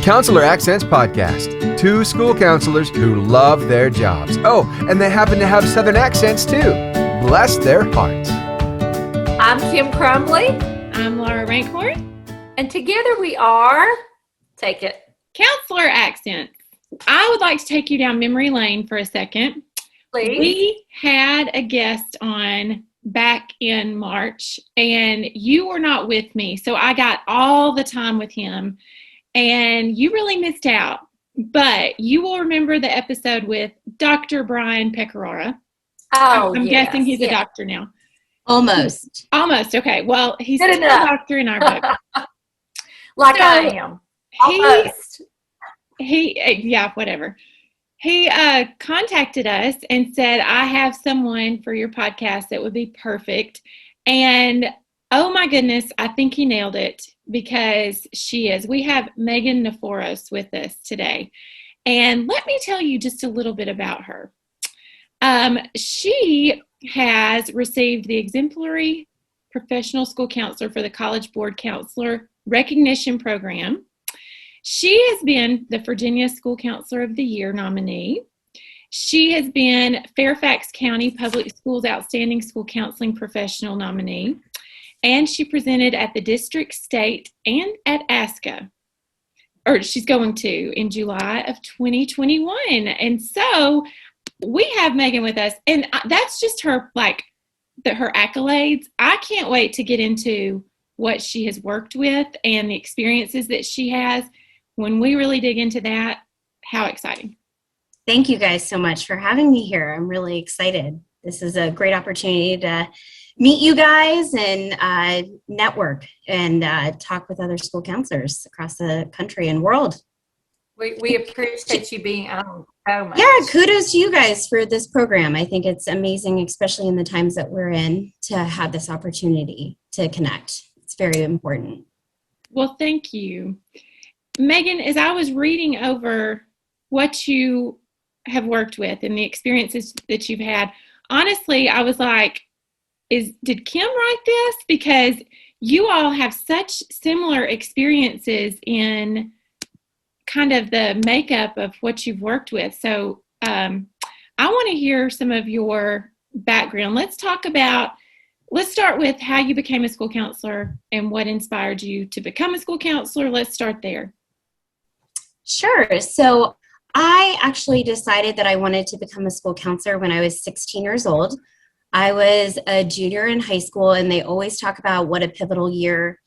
Counselor Accents Podcast. Two school counselors who love their jobs. Oh, and they happen to have Southern accents too. Bless their hearts. I'm Kim Crumbly. I'm Laura Rankhorn. And together we are, take it, Counselor Accents. I would like to take you down memory lane for a second. please. We had a guest on back in March, and you were not with me, so I got all the time with him, and you really missed out. But you will remember the episode with Dr. Brian Pecoraro. Oh, I'm yes, guessing he's yes. a doctor now. Almost. Almost. Okay. Well, he's Good still a enough. doctor in our book. Like So, I am. Almost. Yeah, whatever. He contacted us and said, I have someone for your podcast that would be perfect. And oh my goodness, I think he nailed it, because she is. We have Megan Neforos with us today. And let me tell you just a little bit about her. She has received the Exemplary Professional School Counselor for the College Board Counselor Recognition Program. She has been the Virginia School Counselor of the Year nominee. She has been Fairfax County Public Schools Outstanding School Counseling Professional nominee. And she presented at the district, state, and at ASCA. Or she's going to in July of 2021. And so we have Megan with us. And that's just her, her accolades. I can't wait to get into what she has worked with and the experiences that she has. When we really dig into that, how exciting. Thank you guys so much for having me here. I'm really excited. This is a great opportunity to meet you guys and network and talk with other school counselors across the country and world. We appreciate you being on so much. Yeah, kudos to you guys for this program. I think it's amazing, especially in the times that we're in, to have this opportunity to connect. It's very important. Well, thank you. Megan, as I was reading over what you have worked with and the experiences that you've had, honestly, I was like, did Kim write this? Because you all have such similar experiences in kind of the makeup of what you've worked with. So I want to hear some of your background. Let's start with how you became a school counselor and what inspired you to become a school counselor. Let's start there. Sure. So I actually decided that I wanted to become a school counselor when I was 16 years old. I was a junior in high school, and they always talk about what a pivotal year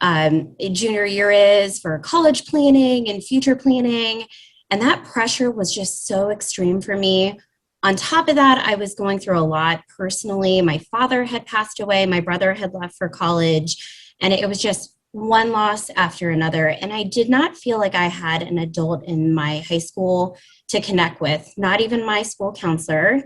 junior year is for college planning and future planning. And that pressure was just so extreme for me. On top of that, I was going through a lot personally. My father had passed away. My brother had left for college, and it was just one loss after another. And I did not feel like I had an adult in my high school to connect with, not even my school counselor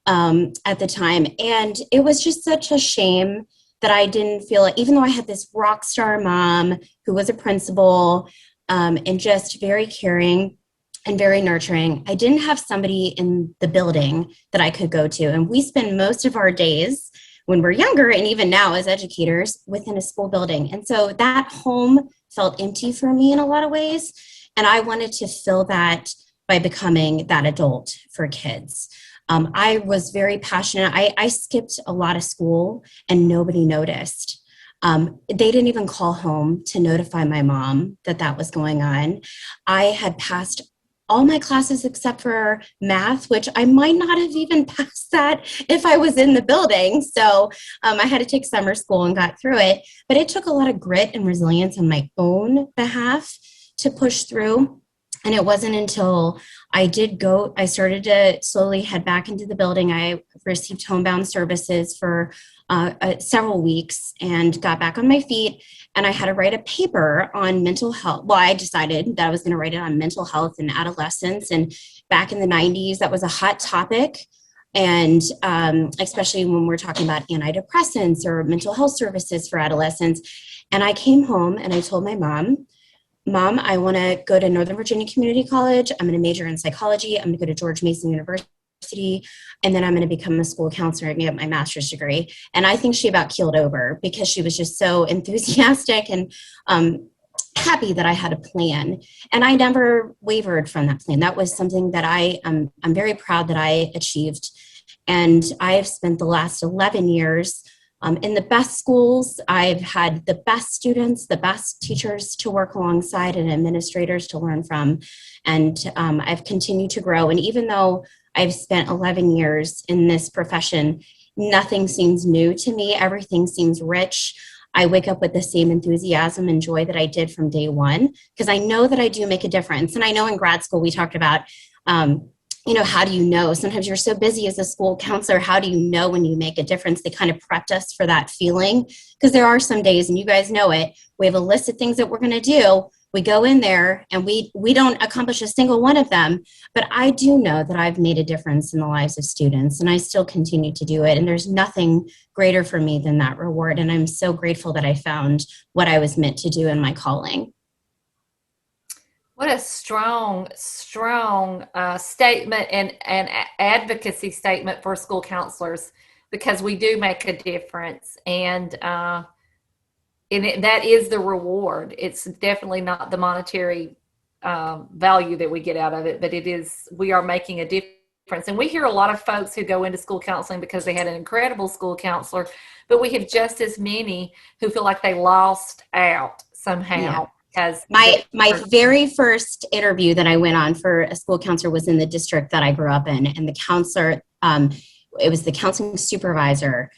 at the time. And it was just such a shame that I didn't feel like, even though I had this rock star mom who was a principal and just very caring and very nurturing, I didn't have somebody in the building that I could go to. And we spend most of our days when we're younger, and even now as educators, within a school building. And so that home felt empty for me in a lot of ways. And I wanted to fill that by becoming that adult for kids. I was very passionate. I skipped a lot of school and nobody noticed. They didn't even call home to notify my mom that that was going on. I had passed all my classes except for math, which I might not have even passed that if I was in the building. So I had to take summer school and got through it. But it took a lot of grit and resilience on my own behalf to push through. And it wasn't until I started to slowly head back into the building. I received homebound services for several weeks and got back on my feet. And I had to write a paper on mental health. Well, I decided that I was going to write it on mental health and adolescence. And back in the 90s, that was a hot topic. And especially when we're talking about antidepressants or mental health services for adolescents. And I came home and I told my mom, I want to go to Northern Virginia Community College. I'm going to major in psychology. I'm going to go to George Mason University. And then I'm going to become a school counselor and get my master's degree. And I think she about keeled over because she was just so enthusiastic. And happy that I had a plan, and I never wavered from that plan. That was something that I'm very proud that I achieved. And I've spent the last 11 years in the best schools. I've had the best students, the best teachers to work alongside, and administrators to learn from. And I've continued to grow. And even though I've spent 11 years in this profession, nothing seems new to me. Everything seems rich. I wake up with the same enthusiasm and joy that I did from day one, because I know that I do make a difference. And I know in grad school, we talked about, how do you know? Sometimes you're so busy as a school counselor. How do you know when you make a difference? They kind of prepped us for that feeling, because there are some days, and you guys know it, we have a list of things that we're going to do. We go in there and we don't accomplish a single one of them. But I do know that I've made a difference in the lives of students, and I still continue to do it. And there's nothing greater for me than that reward. And I'm so grateful that I found what I was meant to do in my calling. What a strong statement and advocacy statement for school counselors, because we do make a difference. And that is the reward. It's definitely not the monetary value that we get out of it, but we are making a difference. And we hear a lot of folks who go into school counseling because they had an incredible school counselor, but we have just as many who feel like they lost out somehow. Yeah. My very first interview that I went on for a school counselor was in the district that I grew up in, and the counselor, it was the counseling supervisor.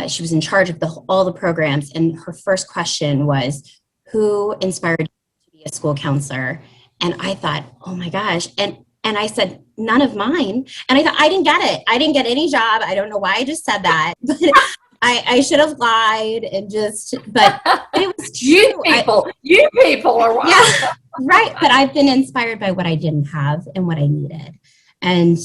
She was in charge of all the programs, and her first question was, "Who inspired you to be a school counselor?" And I thought, "Oh my gosh!" And I said, "None of mine." And I thought, I didn't get it. I didn't get any job. I don't know why I just said that, but I should have lied and but it was true. You people are wild. Yeah, right. But I've been inspired by what I didn't have and what I needed. And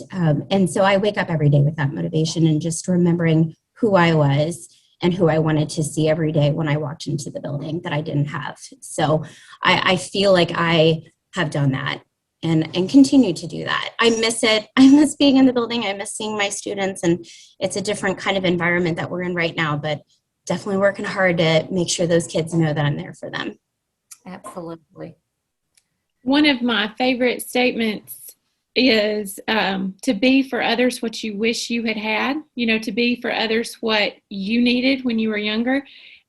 so I wake up every day with that motivation and just remembering who I was and who I wanted to see every day when I walked into the building that I didn't have. So I feel like I have done that and continue to do that. I miss it. I miss being in the building. I miss seeing my students, and it's a different kind of environment that we're in right now, but definitely working hard to make sure those kids know that I'm there for them. Absolutely. One of my favorite statements is to be for others what you wish you had, to be for others what you needed when you were younger.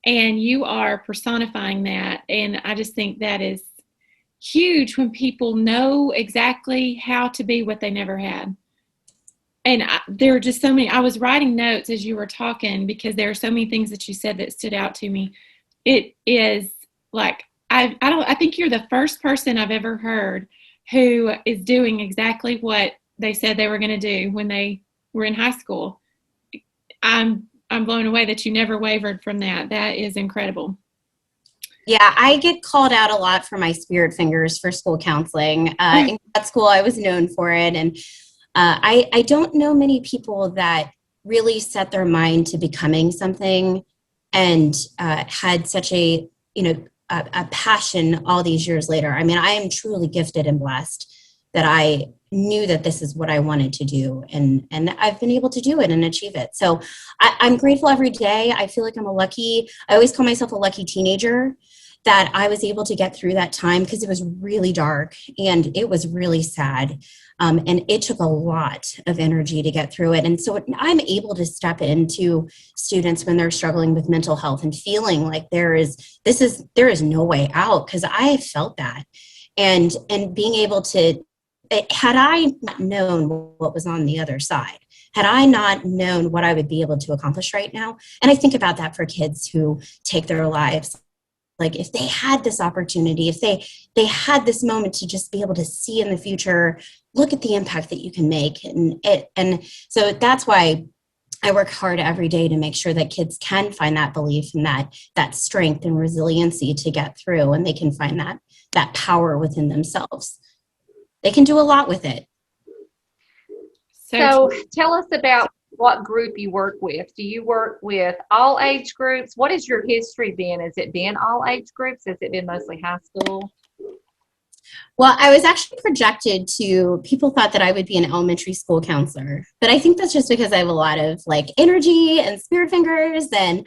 And you are personifying that. And I just think that is huge when people know exactly how to be what they never had. And there are just so many. I was writing notes as you were talking, because there are so many things that you said that stood out to me. It is like, I think you're the first person I've ever heard who is doing exactly what they said they were going to do when they were in high school. I'm blown away that you never wavered from that. That is incredible. Yeah, I get called out a lot for my spirit fingers for school counseling. In grad school, I was known for it. And I don't know many people that really set their mind to becoming something and had such a passion all these years later. I mean, I am truly gifted and blessed that I knew that this is what I wanted to do. And I've been able to do it and achieve it. So I'm grateful every day. I feel like I always call myself a lucky teenager, that I was able to get through that time, because it was really dark and it was really sad. And it took a lot of energy to get through it. And so I'm able to step into students when they're struggling with mental health and feeling like there is no way out, because I felt that. And being able to, had I not known what was on the other side, had I not known what I would be able to accomplish right now, and I think about that for kids who take their lives, like if they had this opportunity, if they had this moment to just be able to see in the future, look at the impact that you can make. And so that's why I work hard every day to make sure that kids can find that belief and that strength and resiliency to get through, and they can find that power within themselves. They can do a lot with it. So tell us about what group you work with. Do you work with all age groups? What has your history been? Has it been all age groups? Has it been mostly high school? Well, I was actually projected to, people thought that I would be an elementary school counselor, but I think that's just because I have a lot of like energy and spirit fingers. And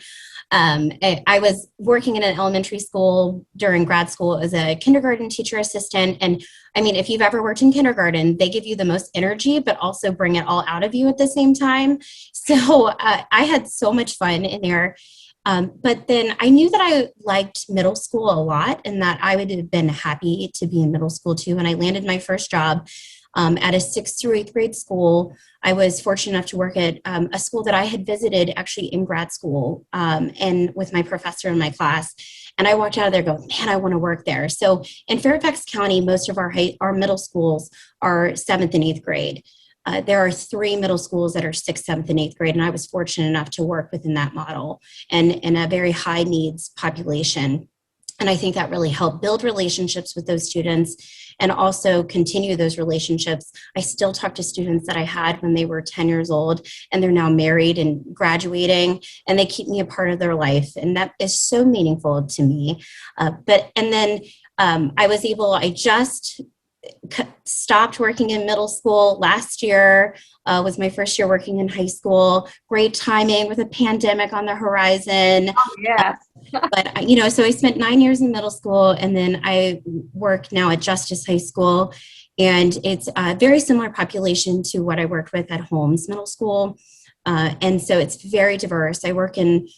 I was working in an elementary school during grad school as a kindergarten teacher assistant. And I mean, if you've ever worked in kindergarten, they give you the most energy, but also bring it all out of you at the same time. So I had so much fun in there. But then I knew that I liked middle school a lot and that I would have been happy to be in middle school too. And I landed my first job at a 6th through 8th grade school. I was fortunate enough to work at a school that I had visited actually in grad school and with my professor in my class. And I walked out of there going, man, I want to work there. So in Fairfax County, most of our middle schools are 7th and 8th grade. There are 3 middle schools that are 6th, 7th, and 8th grade, and I was fortunate enough to work within that model and in a very high needs population. And I think that really helped build relationships with those students and also continue those relationships. I still talk to students that I had when they were 10 years old, and they're now married and graduating, and they keep me a part of their life. And that is so meaningful to me. I just stopped working in middle school last year. Was my first year working in high school. Great timing with a pandemic on the horizon. Oh, yeah. So I spent 9 years in middle school, and then I work now at Justice High School, and it's a very similar population to what I worked with at Holmes Middle School. And so it's very diverse. I work in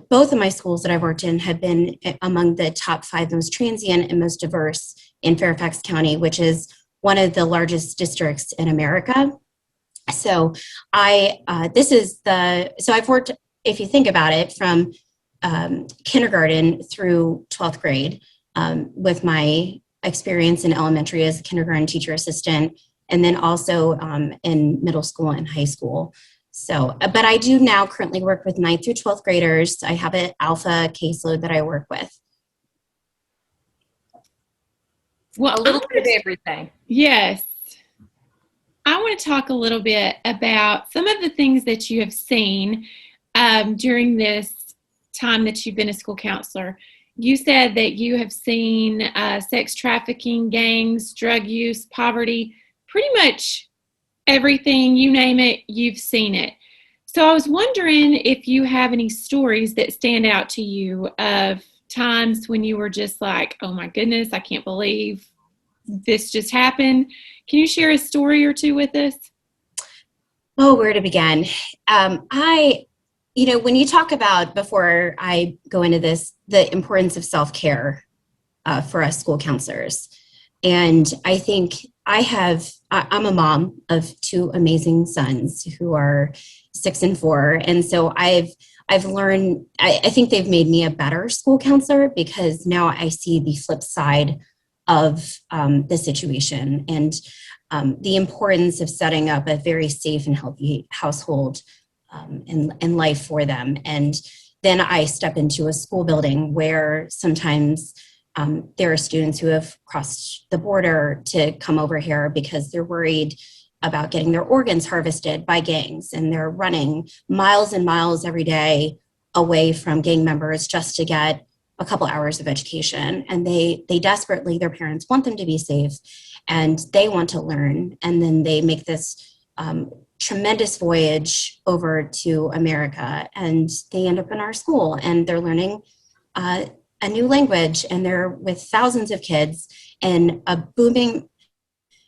both of my schools that I've worked in have been among the top 5 most transient and most diverse in Fairfax County, which is one of the largest districts in America. So I've worked, if you think about it, from kindergarten through 12th grade with my experience in elementary as a kindergarten teacher assistant, and then also in middle school and high school. So, but I do now currently work with 9th through 12th graders. I have an alpha caseload that I work with. Well, a little bit of everything. Yes. I want to talk a little bit about some of the things that you have seen during this time that you've been a school counselor. You said that you have seen sex trafficking, gangs, drug use, poverty, pretty much everything, you name it, you've seen it. So I was wondering if you have any stories that stand out to you of times when you were just like, oh my goodness, I can't believe this just happened. Can you share a story or two with us? Oh, where to begin? When you talk about, before I go into this, the importance of self-care for us school counselors. And I think I'm a mom of 2 amazing sons who are 6 and 4. And so I've learned, I think they've made me a better school counselor because now I see the flip side of the situation and the importance of setting up a very safe and healthy household and life for them. And then I step into a school building where sometimes there are students who have crossed the border to come over here because they're worried about getting their organs harvested by gangs, and they're running miles and miles every day away from gang members just to get a couple hours of education. And they desperately, their parents want them to be safe and they want to learn. And then they make this tremendous voyage over to America, and they end up in our school and they're learning a new language, and they're with thousands of kids in a booming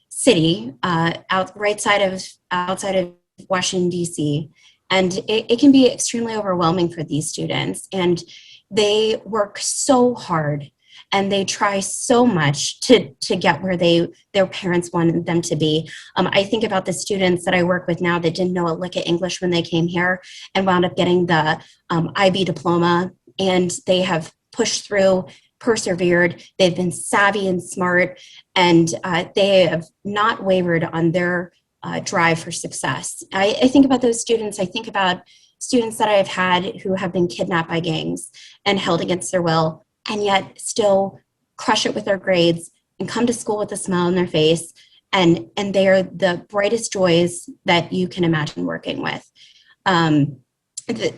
city outside of Washington, D.C. And it can be extremely overwhelming for these students. And they work so hard and they try so much to get where their parents wanted them to be. I think about the students that I work with now that didn't know a lick of English when they came here and wound up getting the IB diploma, and they have pushed through, persevered. They've been savvy and smart, and they have not wavered on their drive for success. I think about those students. I think about students that I've had who have been kidnapped by gangs and held against their will, and yet still crush it with their grades and come to school with a smile on their face. And they are the brightest joys that you can imagine working with.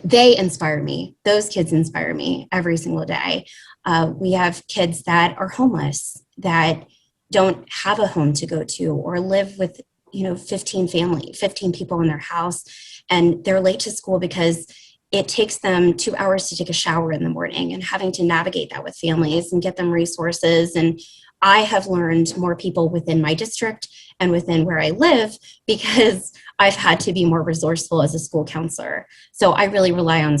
They inspire me. Those kids inspire me every single day. We have kids that are homeless, that don't have a home to go to or live with, 15 people in their house, and they're late to school because it takes them 2 hours to take a shower in the morning, and having to navigate that with families and get them resources. And I have learned more people within my district and within where I live because I've had to be more resourceful as a school counselor. So I really rely on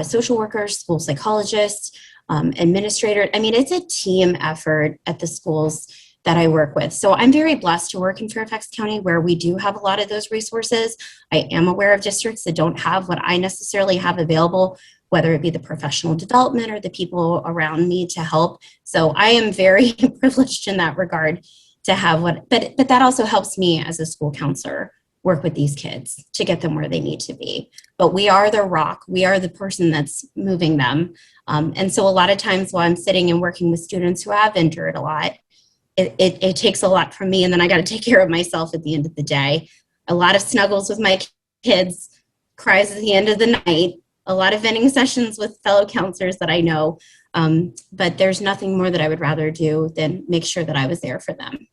social workers, school psychologists, administrators. I mean, it's a team effort at the schools that I work with. So I'm very blessed to work in Fairfax County where we do have a lot of those resources. I am aware of districts that don't have what I necessarily have available, whether it be the professional development or the people around me to help. So I am very privileged in that regard to have but that also helps me as a school counselor work with these kids to get them where they need to be. But we are the rock. We are the person that's moving them. And so a lot of times while I'm sitting and working with students who have endured a lot, it takes a lot from me, and then I got to take care of myself at the end of the day. A lot of snuggles with my kids, cries at the end of the night, a lot of venting sessions with fellow counselors that I know, but there's nothing more that I would rather do than make sure that I was there for them.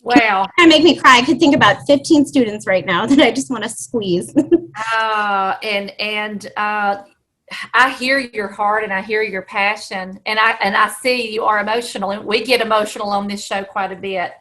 Wow. It make me cry. I could think about 15 students right now that I just want to squeeze. I hear your heart and I hear your passion, and I see you are emotional, and we get emotional on this show quite a bit.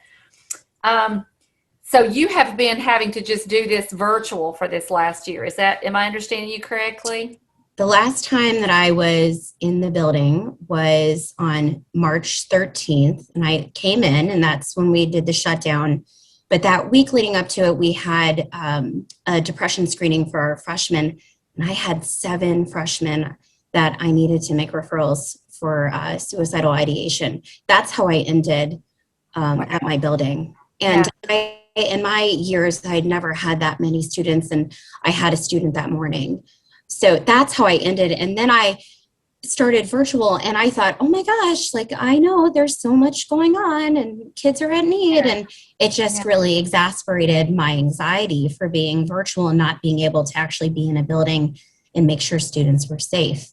So you have been having to just do this virtual for this last year. Am I understanding you correctly? The last time that I was in the building was on March 13th, and I came in, and that's when we did the shutdown. But that week leading up to it, we had a depression screening for our freshmen. And I had 7 freshmen that I needed to make referrals for suicidal ideation. That's how I ended at my building. And in my years, I had never had that many students, and I had a student that morning. So that's how I ended. And then I started virtual, and I thought, oh my gosh, I know there's so much going on and kids are in need. Yeah. And it just really exacerbated my anxiety for being virtual and not being able to actually be in a building and make sure students were safe.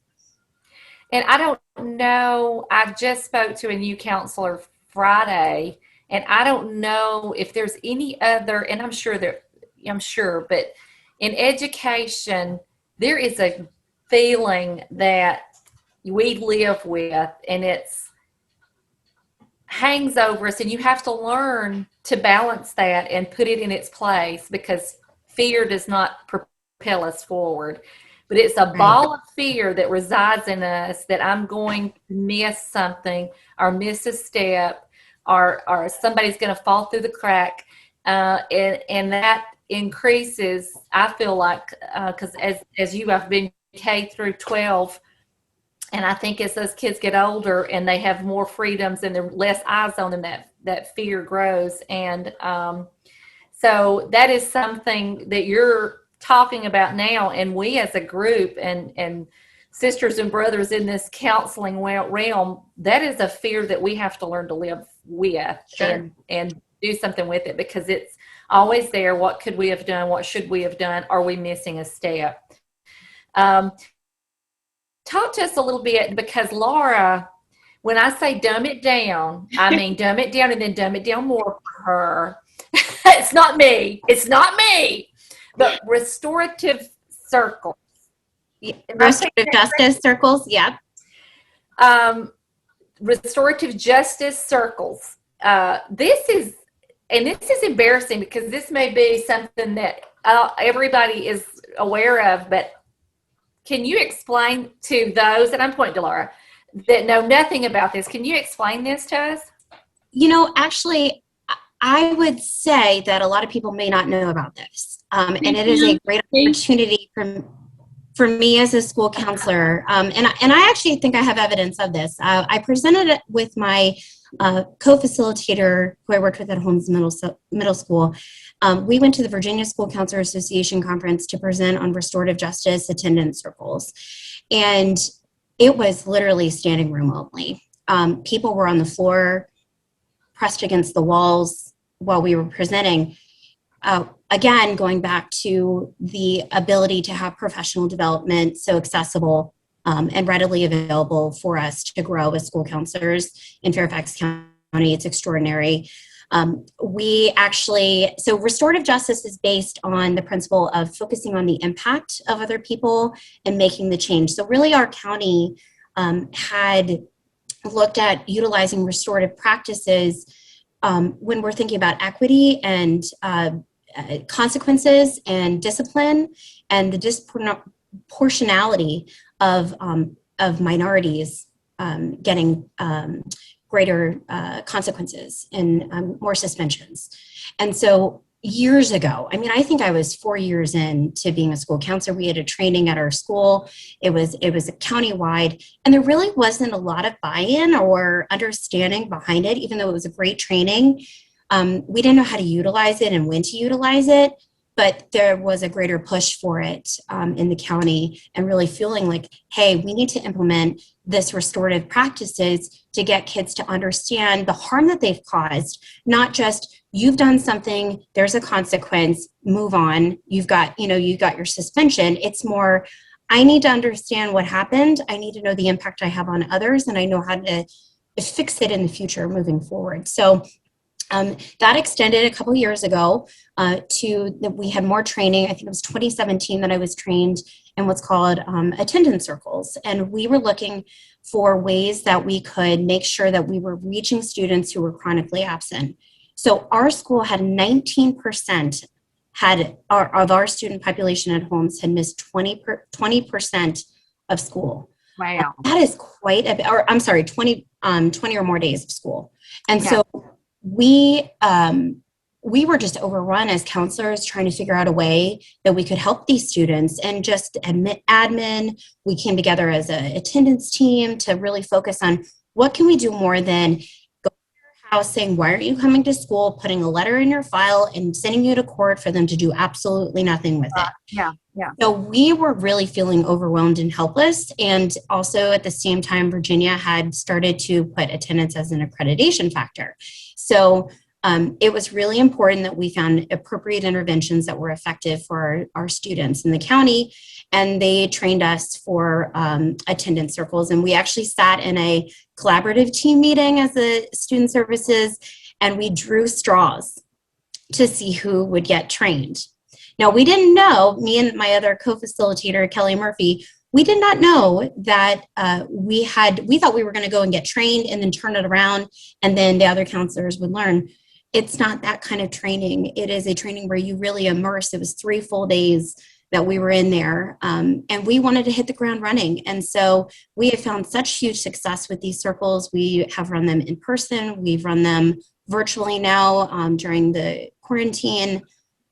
And I don't know, I just spoke to a new counselor Friday, and I don't know if there's any other, and I'm sure, but in education, there is a feeling that we live with, and it's hangs over us, and you have to learn to balance that and put it in its place, because fear does not propel us forward, but it's a ball of fear that resides in us that I'm going to miss something or miss a step or somebody's going to fall through the crack, and that increases. I feel like because as you have been K through 12. And I think as those kids get older and they have more freedoms and there are less eyes on them, that fear grows. And so that is something that you're talking about now. And we as a group and sisters and brothers in this counseling realm, that is a fear that we have to learn to live with. Sure. and do something with it, because it's always there. What could we have done? What should we have done? Are we missing a step? Talk to us a little bit, because Laura, when I say dumb it down, I mean dumb it down and then dumb it down more for her. It's not me. But Restorative Circles. Restorative Justice Circles, yep. Restorative Justice Circles. This is embarrassing, because this may be something that everybody is aware of, but can you explain to those, and I'm pointing to Laura, that know nothing about this, can you explain this to us? Actually, I would say that a lot of people may not know about this. And it is a great opportunity for me as a school counselor. And I actually think I have evidence of this. I presented it with my co-facilitator who I worked with at Holmes Middle School. We went to the Virginia School Counselor Association conference to present on restorative justice attendance circles. And it was literally standing room only. People were on the floor, pressed against the walls while we were presenting. Again, going back to the ability to have professional development so accessible and readily available for us to grow as school counselors in Fairfax County It's extraordinary. So restorative justice is based on the principle of focusing on the impact of other people and making the change. So really our county had looked at utilizing restorative practices when we're thinking about equity and consequences and discipline and the disproportionality of minorities getting greater consequences and more suspensions. And so years ago, I mean, I think I was 4 years into being a school counselor. We had a training at our school. It was a county-wide, and there really wasn't a lot of buy-in or understanding behind it, even though it was a great training. We didn't know how to utilize it and when to utilize it, but there was a greater push for it in the county, and really feeling like, hey, we need to implement this restorative practices to get kids to understand the harm that they've caused, not just you've done something, there's a consequence, move on, you got your suspension. It's more, I need to understand what happened. I need to know the impact I have on others, and I know how to fix it in the future moving forward. So that extended a couple years ago we had more training. I think it was 2017 that I was trained in what's called attendance circles. And we were looking for ways that we could make sure that we were reaching students who were chronically absent. So our school had 19% of our student population at homes had missed 20% of school. Wow. That is quite a bit, or I'm sorry, 20 or more days of school. And so we were just overrun as counselors trying to figure out a way that we could help these students, and just admin. We came together as an attendance team to really focus on what can we do more than go to your house saying, why aren't you coming to school, putting a letter in your file and sending you to court for them to do absolutely nothing with it. Yeah. So we were really feeling overwhelmed and helpless. And also at the same time, Virginia had started to put attendance as an accreditation factor. So it was really important that we found appropriate interventions that were effective for our students in the county. And they trained us for attendance circles. And we actually sat in a collaborative team meeting as the student services, and we drew straws to see who would get trained. Now, we didn't know, me and my other co-facilitator, Kelly Murphy, we did not know that we thought we were going to go and get trained and then turn it around, and then the other counselors would learn. It's not that kind of training. It is a training where you really immerse. It was 3 full days that we were in there, and we wanted to hit the ground running. And so we have found such huge success with these circles. We have run them in person. We've run them virtually now during the quarantine.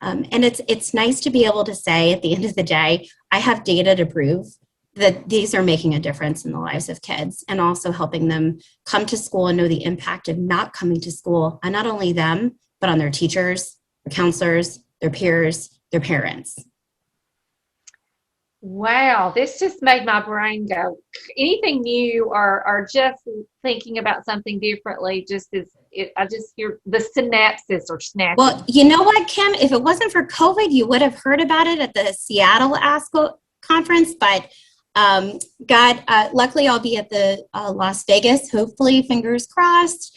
And it's nice to be able to say at the end of the day, I have data to prove that these are making a difference in the lives of kids, and also helping them come to school and know the impact of not coming to school on not only them, but on their teachers, their counselors, their peers, their parents. Wow, this just made my brain go. Anything new or just thinking about something differently, I just hear the synapses or snapping. Well, you know what, Kim? If it wasn't for COVID, you would have heard about it at the Seattle ASCO conference, but luckily I'll be at the Las Vegas, hopefully, fingers crossed,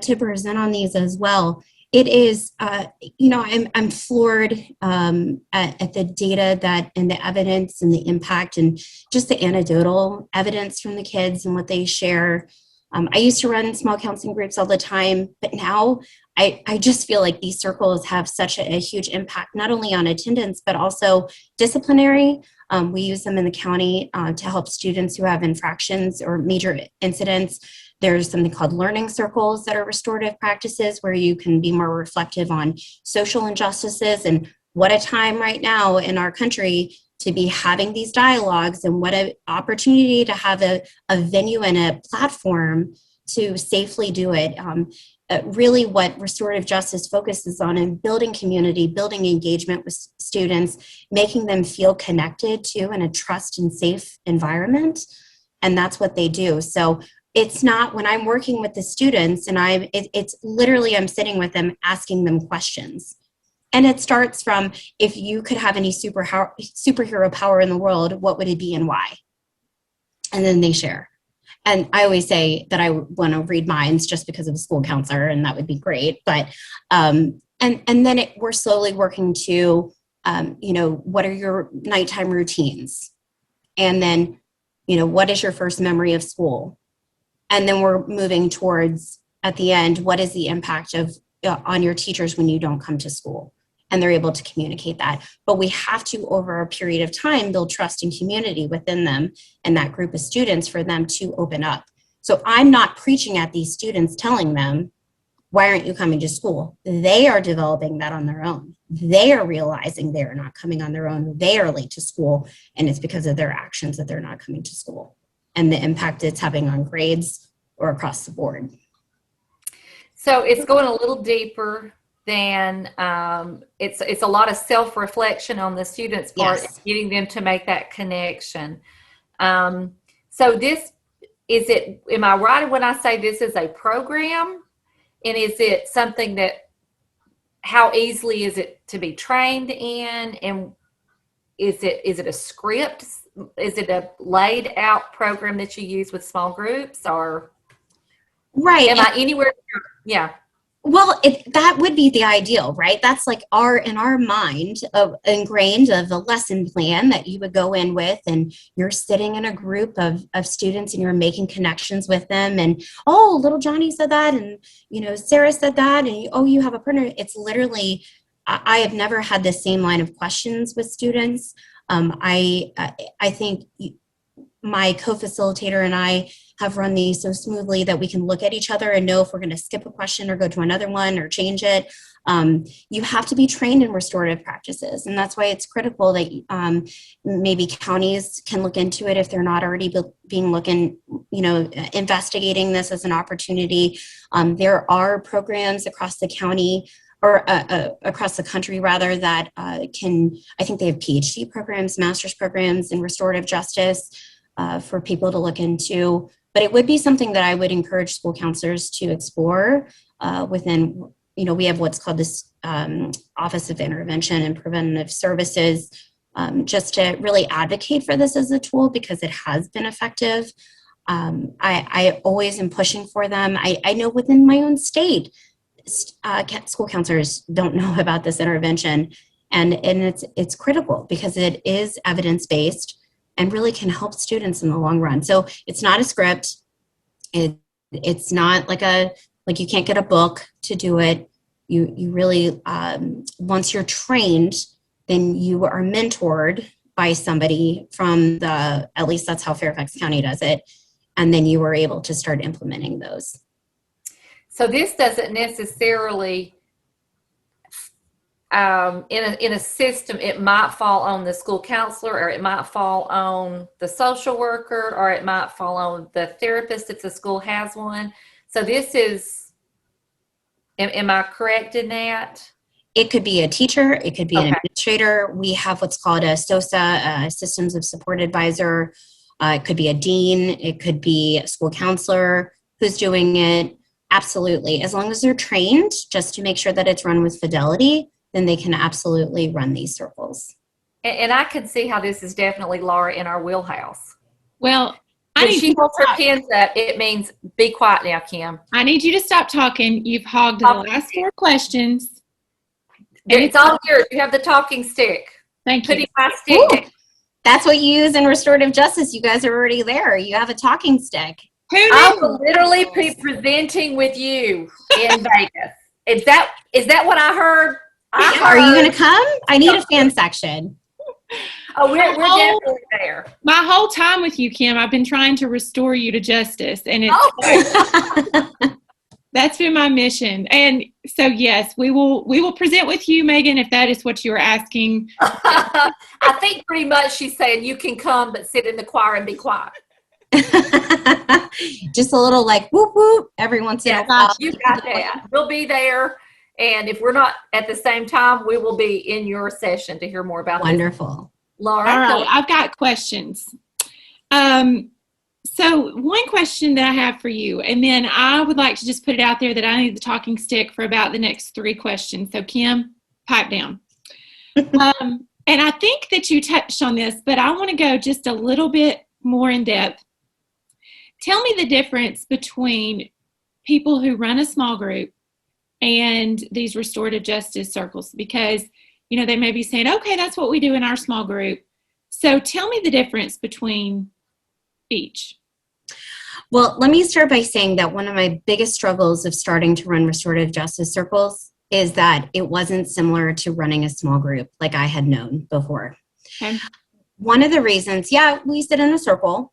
to present on these as well. It is, I'm floored at the data and the evidence and the impact and just the anecdotal evidence from the kids and what they share. I used to run small counseling groups all the time, but now I just feel like these circles have such a huge impact, not only on attendance, but also disciplinary. We use them in the county to help students who have infractions or major incidents. There's something called learning circles that are restorative practices where you can be more reflective on social injustices. And what a time right now in our country to be having these dialogues, and what an opportunity to have a venue and a platform to safely do it. Really what restorative justice focuses on in building community, building engagement with students, making them feel connected to in a trust and safe environment. And that's what they do. So it's not, when I'm working with the students and it's literally, I'm sitting with them, asking them questions. And it starts from, if you could have any superhero power in the world, what would it be and why? And then they share. and I always say that I want to read minds just because of a school counselor, and that would be great. But and then we're slowly working to, what are your nighttime routines? And then, what is your first memory of school? And then we're moving towards, at the end, what is the impact of on your teachers when you don't come to school? And they're able to communicate that. But we have to, over a period of time, build trust and community within them and that group of students for them to open up. So I'm not preaching at these students telling them, why aren't you coming to school? They are developing that on their own. They are realizing they are not coming on their own. They are late to school, and it's because of their actions that they're not coming to school and the impact it's having on grades or across the board. So it's going a little deeper than it's a lot of self-reflection on the students' part, Yes. getting them to make that connection. So this is it. Am I right when I say this is a program? And is it something that, how easily is it to be trained in? And is it a script? Is it a laid out program that you use with small groups, or Right. am I anywhere? Yeah. Well, that would be the ideal, right? That's like in our mind ingrained of a lesson plan that you would go in with, and you're sitting in a group of students and you're making connections with them. And, oh, little Johnny said that. And, Sarah said that. And, you have a partner. It's literally, I have never had the same line of questions with students. I think my co-facilitator and I have run these so smoothly that we can look at each other and know if we're going to skip a question or go to another one or change it. You have to be trained in restorative practices. And that's why it's critical that maybe counties can look into it if they're not already investigating this as an opportunity. There are programs across the county or across the country rather, that I think they have PhD programs, master's programs in restorative justice for people to look into. But it would be something that I would encourage school counselors to explore within, we have what's called this Office of Intervention and Preventative Services, just to really advocate for this as a tool because it has been effective. I always am pushing for them. I know within my own state, school counselors don't know about this intervention, and it's critical because it is evidence-based and really can help students in the long run. So it's not a script. It's not like you can't get a book to do it. You really, once you're trained, then you are mentored by somebody from at least that's how Fairfax County does it. And then you are able to start implementing those. So this doesn't necessarily, in a system, it might fall on the school counselor, or it might fall on the social worker, or it might fall on the therapist if the school has one. So this is, am I correct in that? It could be a teacher. It could be an administrator. We have what's called a SOSA, Systems of Support Advisor. It could be a dean. It could be a school counselor who's doing it. Absolutely. As long as they're trained, just to make sure that it's run with fidelity, then they can absolutely run these circles. And I can see how this is definitely, Laura, in our wheelhouse. Well, when she holds her pins up, it means be quiet now, Kim. I need you to stop talking. You've hogged the last 4 questions. It's all yours. You have the talking stick. Thank you. Putting my stick. Ooh, that's what you use in restorative justice. You guys are already there. You have a talking stick. I will literally be presenting with you in Vegas. Is that what I heard? Are you going to come? I need a fan section. Oh, we're definitely there. My whole time with you, Kim, I've been trying to restore you to justice, and that's been my mission. And so, yes, we will present with you, Megan, if that is what you are asking. I think pretty much she's saying you can come, but sit in the choir and be quiet. Just a little like whoop whoop every once in a while. You got that. We'll be there. And if we're not at the same time, we will be in your session to hear more about Wonderful. This. Laura. All right, I've got questions. So one question that I have for you, and then I would like to just put it out there that I need the talking stick for about the next 3 questions. So Kim, pipe down. And I think that you touched on this, but I want to go just a little bit more in depth. tell me the difference between people who run a small group and these restorative justice circles, because, they may be saying, okay, that's what we do in our small group. So tell me the difference between each. Well, let me start by saying that one of my biggest struggles of starting to run restorative justice circles is that it wasn't similar to running a small group like I had known before. Okay. One of the reasons, we sit in a circle,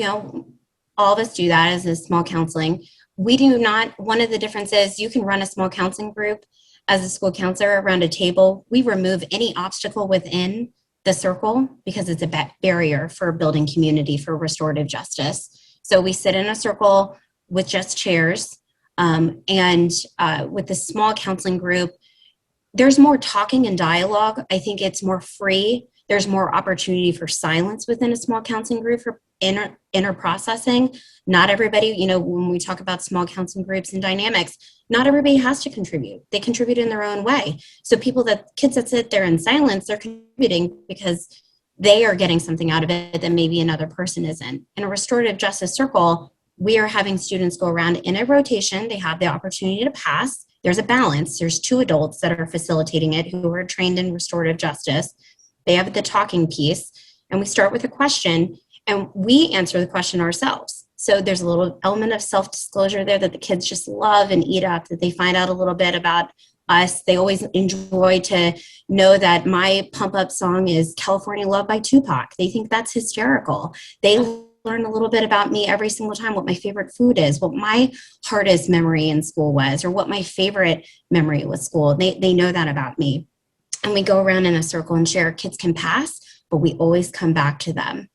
all of us do that as a small counseling. We do not, one of the differences, you can run a small counseling group as a school counselor around a table. We remove any obstacle within the circle because it's a barrier for building community for restorative justice. So we sit in a circle with just chairs, and with the small counseling group, there's more talking and dialogue. I think it's more free. There's more opportunity for silence within a small counseling group for inner processing. Not everybody, when we talk about small counseling groups and dynamics, not everybody has to contribute. They contribute in their own way. So kids that sit there in silence, they're contributing because they are getting something out of it that maybe another person isn't. In a restorative justice circle, we are having students go around in a rotation. They have the opportunity to pass. There's a balance. There's 2 adults that are facilitating it who are trained in restorative justice. They have the talking piece, and we start with a question, and we answer the question ourselves. So there's a little element of self-disclosure there that the kids just love and eat up, that they find out a little bit about us. They always enjoy to know that my pump-up song is California Love by Tupac. They think that's hysterical. They learn a little bit about me every single time, what my favorite food is, what my hardest memory in school was, or what my favorite memory was school. They know that about me. And we go around in a circle and share. Kids can pass, but we always come back to them.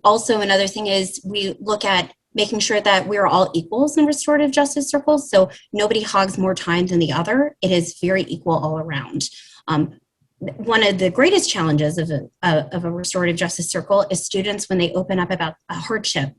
Also, another thing is we look at making sure that we're all equals in restorative justice circles. So nobody hogs more time than the other. It is very equal all around. One of the greatest challenges of a restorative justice circle is students when they open up about a hardship.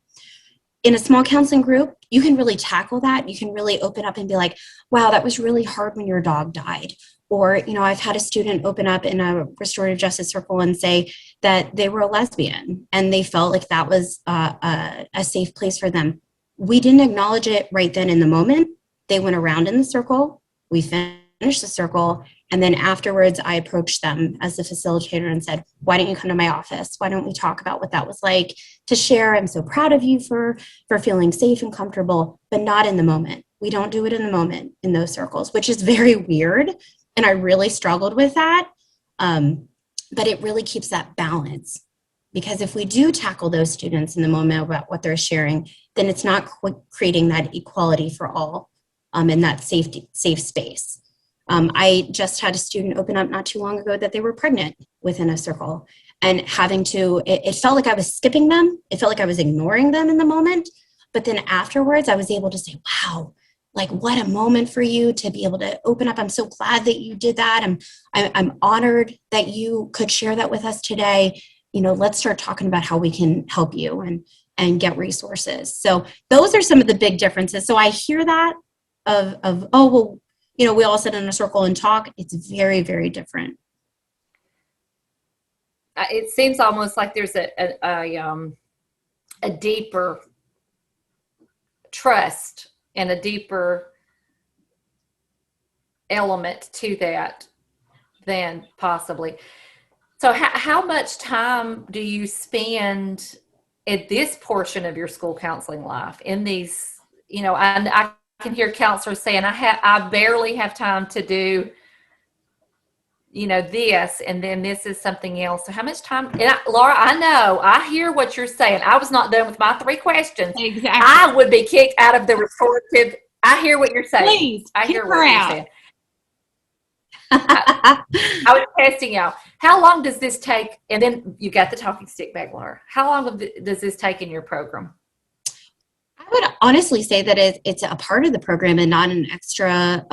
In a small counseling group, you can really tackle that. You can really open up and be like, wow, that was really hard when your dog died. Or, I've had a student open up in a restorative justice circle and say that they were a lesbian and they felt like that was a safe place for them. We didn't acknowledge it right then in the moment. They went around in the circle. We finished the circle. And then afterwards, I approached them as the facilitator and said, why don't you come to my office? Why don't we talk about what that was like to share? I'm so proud of you for feeling safe and comfortable, but not in the moment. We don't do it in the moment in those circles, which is very weird. And I really struggled with that. But it really keeps that balance. Because if we do tackle those students in the moment about what they're sharing, then it's not creating that equality for all in that safe space. I just had a student open up not too long ago that they were pregnant within a circle. And it felt like I was skipping them. It felt like I was ignoring them in the moment. But then afterwards, I was able to say, wow, like what a moment for you to be able to open up. I'm so glad that you did that. I'm honored that you could share that with us today. Let's start talking about how we can help you and get resources. So those are some of the big differences. So I hear that we all sit in a circle and talk. It's very, very different. It seems almost like there's a deeper trust and a deeper element to that than possibly. So how much time do you spend at this portion of your school counseling life in these, I can hear counselors saying, I barely have time to do, this, and then this is something else. So how much time, Laura, I hear what you're saying. I was not done with my 3 questions. Exactly. I would be kicked out of the restorative. I hear what you're saying. Please, I hear what her you're out. saying. I was testing y'all. How long does this take? And then you got the talking stick back, Laura. How long does this take in your program? I would honestly say that it's a part of the program and not an extra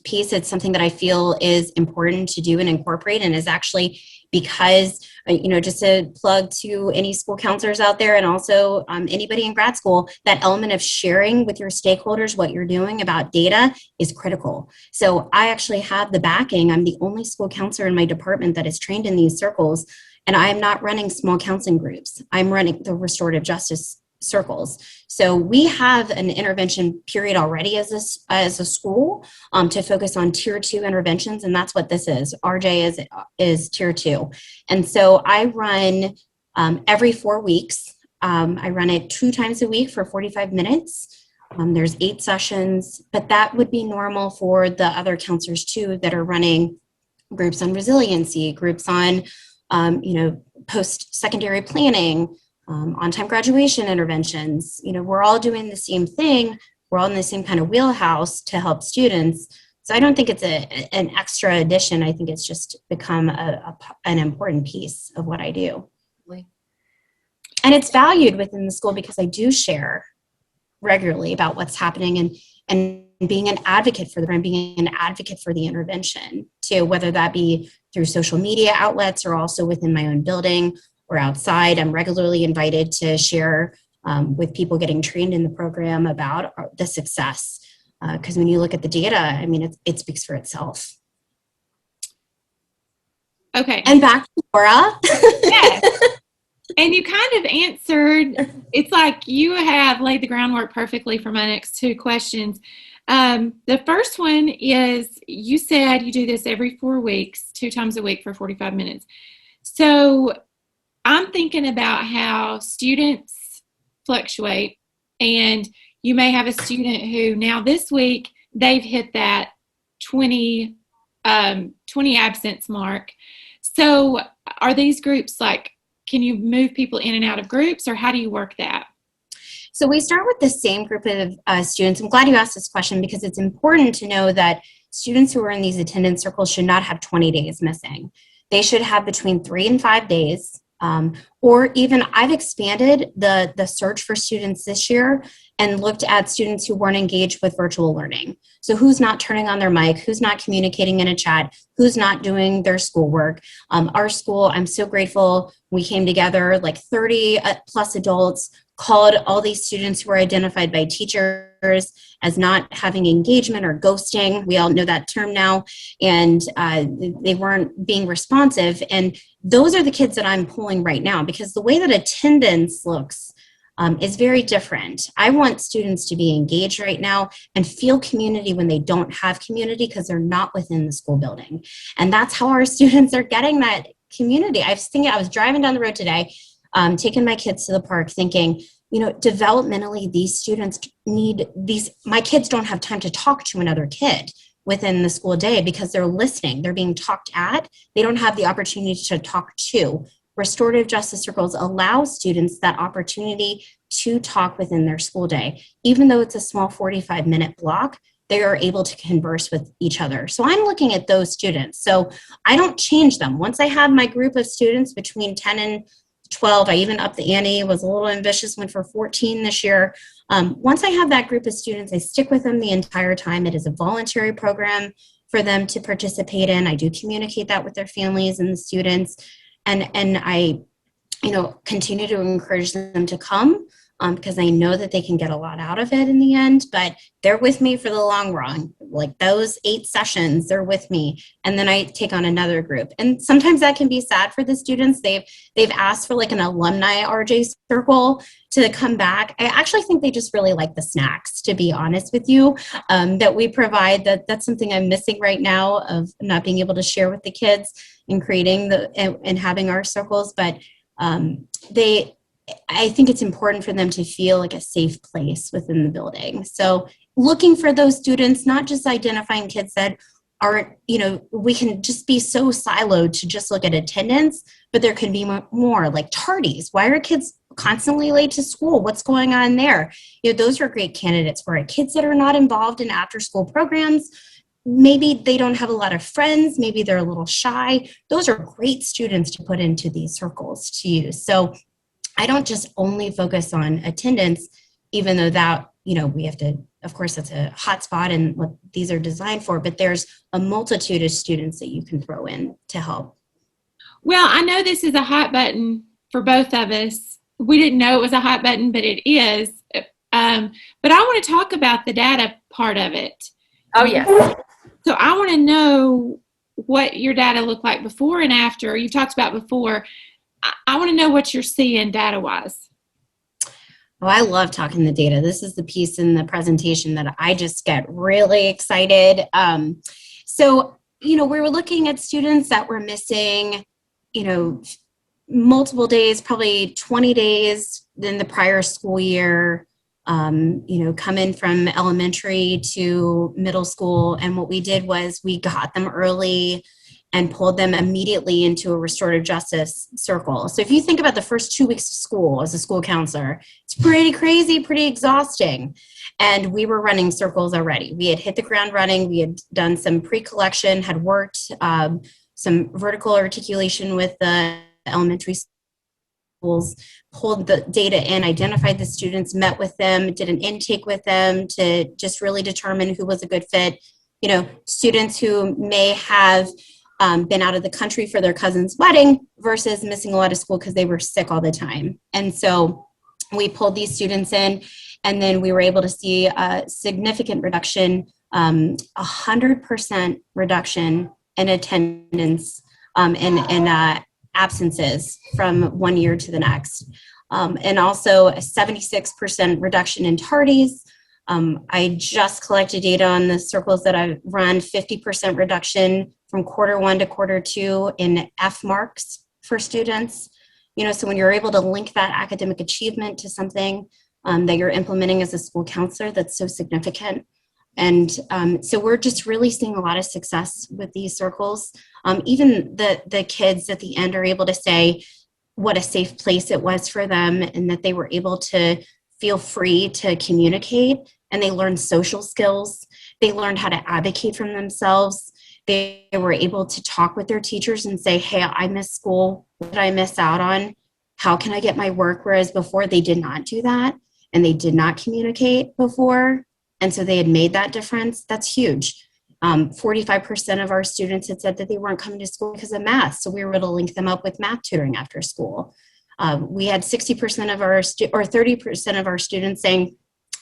piece. It's something that I feel is important to do and incorporate, and is actually because, just a plug to any school counselors out there, and also anybody in grad school, that element of sharing with your stakeholders what you're doing about data is critical. So I actually have the backing. I'm the only school counselor in my department that is trained in these circles, and I am not running small counseling groups. I'm running the restorative justice circles. So we have an intervention period already as a school to focus on tier 2 interventions, and that's what this is. RJ is tier 2, and so I run every 4 weeks. I run it 2 times a week for 45 minutes. There's 8 sessions, but that would be normal for the other counselors too that are running groups on resiliency, groups on post-secondary planning, on-time graduation interventions. We're all doing the same thing. We're all in the same kind of wheelhouse to help students. So I don't think it's an extra addition. I think it's just become an important piece of what I do. And it's valued within the school because I do share regularly about what's happening and being an advocate for them, being an advocate for the intervention too, whether that be through social media outlets or also within my own building or outside. I'm regularly invited to share with people getting trained in the program about the success. Because when you look at the data, I mean, it speaks for itself. Okay. And back to Laura. Yes. And you kind of answered, it's like you have laid the groundwork perfectly for my next 2 questions. The first one is, you said you do this every 4 weeks, 2 times a week for 45 minutes. So I'm thinking about how students fluctuate, and you may have a student who now this week they've hit that 20 absence mark. So are these groups like, can you move people in and out of groups, or how do you work that? So we start with the same group of students. I'm glad you asked this question because it's important to know that students who are in these attendance circles should not have 20 days missing. They should have between 3 and 5 days. Or even I've expanded the search for students this year and looked at students who weren't engaged with virtual learning. So who's not turning on their mic, who's not communicating in a chat, who's not doing their schoolwork. Our school, I'm so grateful, we came together like 30 plus adults, called all these students who were identified by teachers as not having engagement or ghosting. We all know that term now. And they weren't being responsive. And those are the kids that I'm pulling right now, because the way that attendance looks is very different. I want students to be engaged right now and feel community when they don't have community because they're not within the school building. And that's how our students are getting that community. I was driving down the road today, taking my kids to the park thinking, developmentally, these students my kids don't have time to talk to another kid within the school day because they're listening, they're being talked at, they don't have the opportunity to talk to. Restorative Justice Circles allow students that opportunity to talk within their school day. Even though it's a small 45-minute block, they are able to converse with each other. So I'm looking at those students. So I don't change them. Once I have my group of students between 10 and 12, I even upped the ante, was a little ambitious, went for 14 this year. Once I have that group of students, I stick with them the entire time. It is a voluntary program for them to participate in. I do communicate that with their families and the students. And I, continue to encourage them to come because I know that they can get a lot out of it in the end, but they're with me for the long run. Like those 8 sessions, they're with me. And then I take on another group. And sometimes that can be sad for the students. They've asked for like an alumni RJ circle to come back. I actually think they just really like the snacks, to be honest with you, that we provide. That's something I'm missing right now of not being able to share with the kids in creating and having our circles. But I think it's important for them to feel like a safe place within the building. So looking for those students, not just identifying kids that aren't, we can just be so siloed to just look at attendance, but there can be more like tardies. Why are kids constantly late to school? What's going on there? Those are great candidates for it. Kids that are not involved in after school programs, maybe they don't have a lot of friends, maybe they're a little shy. Those are great students to put into these circles to use. So I don't just only focus on attendance, even though that, we have to, of course, that's a hot spot and what these are designed for, but there's a multitude of students that you can throw in to help. Well, I know this is a hot button for both of us. We didn't know it was a hot button, but it is. But I want to talk about the data part of it. Oh, yes. So I want to know what your data looked like before and after. You've talked about before. I want to know what you're seeing data-wise. Oh, I love talking the data. This is the piece in the presentation that I just get really excited. So, we were looking at students that were missing, multiple days, probably 20 days in the prior school year, come in from elementary to middle school. And what we did was we got them early and pulled them immediately into a restorative justice circle. So if you think about the first 2 weeks of school as a school counselor, it's pretty crazy, pretty exhausting. And we were running circles already. We had hit the ground running. We had done some pre-collection, had worked some vertical articulation with the elementary schools, pulled the data in, identified the students, met with them, did an intake with them to just really determine who was a good fit. Students who may have been out of the country for their cousin's wedding versus missing a lot of school because they were sick all the time. And so we pulled these students in, and then we were able to see a significant reduction, 100% reduction in attendance and absences from 1 year to the next. And also a 76% reduction in tardies. I just collected data on the circles that I've run, 50% reduction from quarter 1 to quarter 2 in F marks for students. So when you're able to link that academic achievement to something that you're implementing as a school counselor, that's so significant. And so we're just really seeing a lot of success with these circles. Even the kids at the end are able to say what a safe place it was for them, and that they were able to feel free to communicate, and they learned social skills. They learned how to advocate for themselves. They were able to talk with their teachers and say, hey, I missed school. What did I miss out on? How can I get my work? Whereas before they did not do that, and they did not communicate before. And so they had made that difference. That's huge. 45% of our students had said that they weren't coming to school because of math. So we were able to link them up with math tutoring after school. We had 60% of our, or 30% of our students saying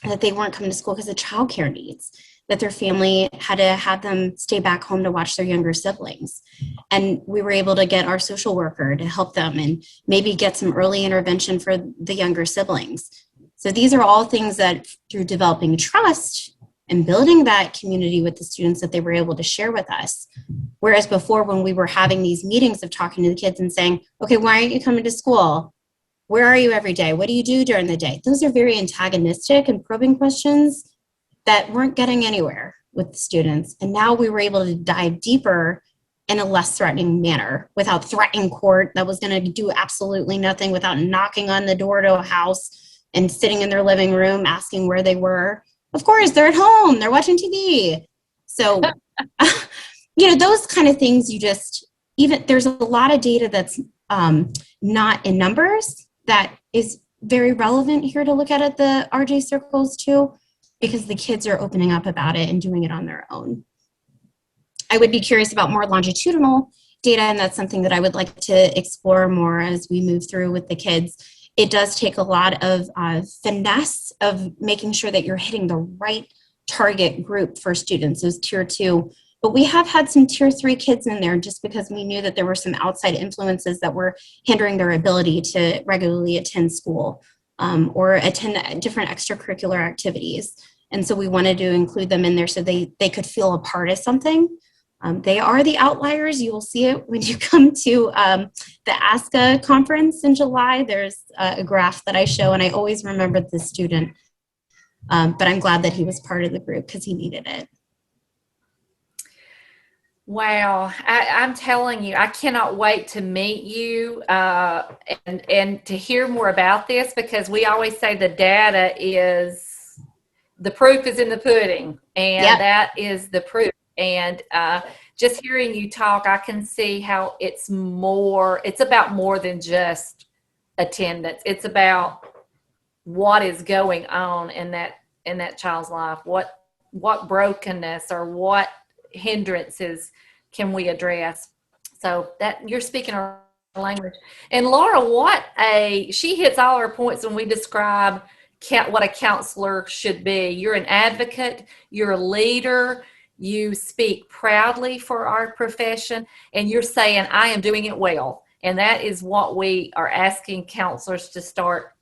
that they weren't coming to school because of childcare needs, that their family had to have them stay back home to watch their younger siblings. And we were able to get our social worker to help them and maybe get some early intervention for the younger siblings. So these are all things that through developing trust and building that community with the students that they were able to share with us. Whereas before, when we were having these meetings of talking to the kids and saying, okay, why aren't you coming to school? Where are you every day? What do you do during the day? Those are very antagonistic and probing questions that weren't getting anywhere with the students. And now we were able to dive deeper in a less threatening manner, without threatening court that was going to do absolutely nothing, without knocking on the door to a house and sitting in their living room asking where they were. Of course, they're at home, they're watching TV. So, those kind of things, there's a lot of data that's not in numbers that is very relevant here to look at the RJ circles too, because the kids are opening up about it and doing it on their own. I would be curious about more longitudinal data, and that's something that I would like to explore more as we move through with the kids. It does take a lot of finesse of making sure that you're hitting the right target group for students, those tier 2. But we have had some tier 3 kids in there just because we knew that there were some outside influences that were hindering their ability to regularly attend school or attend different extracurricular activities. And so we wanted to include them in there so they could feel a part of something. They are the outliers. You will see it when you come to the ASCA conference in July. There's a graph that I show, and I always remember the student. But I'm glad that he was part of the group because he needed it. Wow. I'm telling you, I cannot wait to meet you and to hear more about this, because we always say the data is, the proof is in the pudding, and yep, that is the proof. And just hearing you talk, I can see how it's about more than just attendance. It's about what is going on in that child's life. What brokenness or what hindrances can we address? So that you're speaking our language. And Laura, she hits all our points when we describe what a counselor should be. You're an advocate, you're a leader, you speak proudly for our profession, and you're saying, I am doing it well. And that is what we are asking counselors to start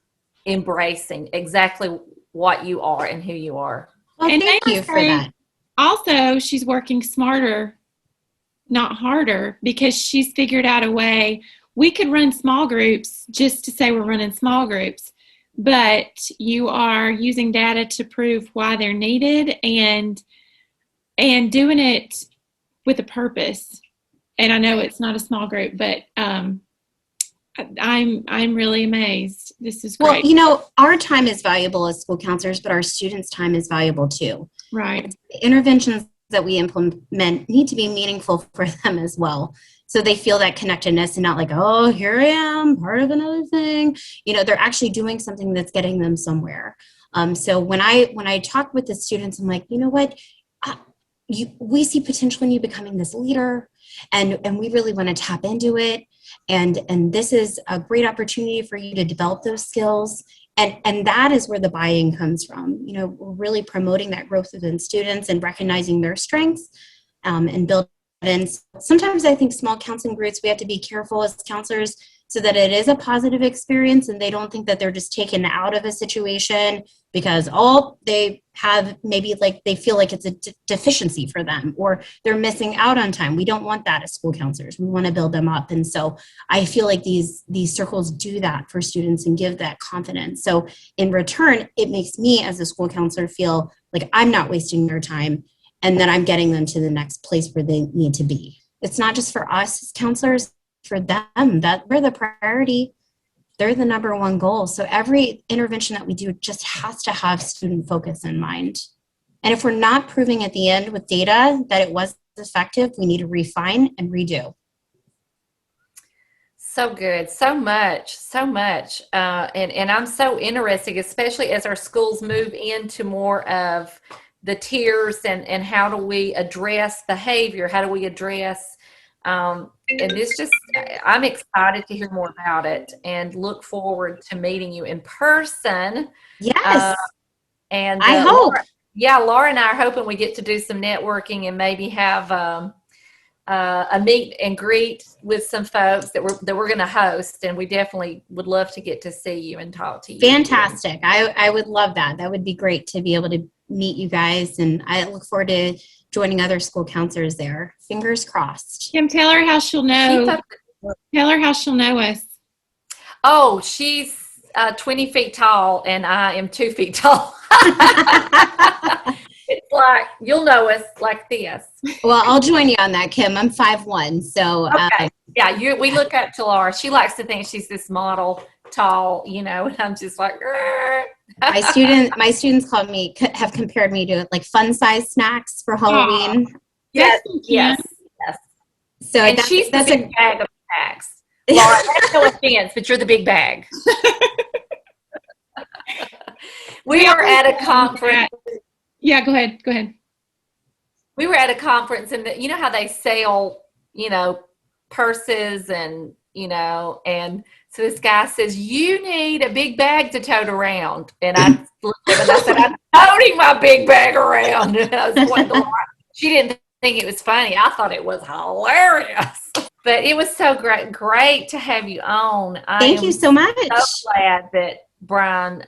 embracing exactly what you are and who you are. Well, And thank they you must for say, that. Also, she's working smarter, not harder, because she's figured out a way. We could run small groups just to say we're running small groups, but you are using data to prove why they're needed and doing it with a purpose. And I know it's not a small group, but I'm really amazed. This is great. Well, our time is valuable as school counselors, but our students' time is valuable too. Right. Interventions that we implement need to be meaningful for them as well. So they feel that connectedness and not like, oh, here I am, part of another thing. They're actually doing something that's getting them somewhere. So when I talk with the students, I'm like, you know what? We see potential in you becoming this leader, and we really want to tap into it. And this is a great opportunity for you to develop those skills. And that is where the buy-in comes from. We're really promoting that growth within students and recognizing their strengths and building. And sometimes I think small counseling groups, we have to be careful as counselors so that it is a positive experience and they don't think that they're just taken out of a situation because they have maybe like they feel like it's a deficiency for them or they're missing out on time. We don't want that as school counselors. We want to build them up. And so I feel like these circles do that for students and give that confidence. So in return, it makes me as a school counselor feel like I'm not wasting their time and that I'm getting them to the next place where they need to be. It's not just for us as counselors, for them, that we're the priority. They're the number one goal. So every intervention that we do just has to have student focus in mind. And if we're not proving at the end with data that it was effective, we need to refine and redo. So good. So much. And I'm so interested, especially as our schools move into more of the tiers and how do we address behavior? How do we address and this just, I'm excited to hear more about it and look forward to meeting you in person. Yes. And I hope. Laura and I are hoping we get to do some networking and maybe have a meet and greet with some folks that we're going to host. And we definitely would love to get to see you and talk to you. Fantastic. I would love that. That would be great to be able to meet you guys. And I look forward to joining other school counselors there. Fingers crossed. Kim, tell her how she'll know. Tell her how she'll know us. Oh, she's 20 feet tall and I am 2 feet tall. It's like, you'll know us like this. Well, I'll join you on that, Kim. I'm 5'1", so. Okay. We look up to Laura. She likes to think she's this model tall, and I'm just like, Rrr. My students have compared me to like fun size snacks for Halloween. Yes. So and she's the big bag of snacks. Laura, that's no offense, but you're the big bag. We are at a conference. Yeah, go ahead. We were at a conference and you know how they sell, purses and so this guy says, you need a big bag to tote around. And I looked at him and I said, I'm toting my big bag around. And I was pointing to Laura. She didn't think it was funny. I thought it was hilarious. But it was so great to have you on. Thank you so much. So glad that Brian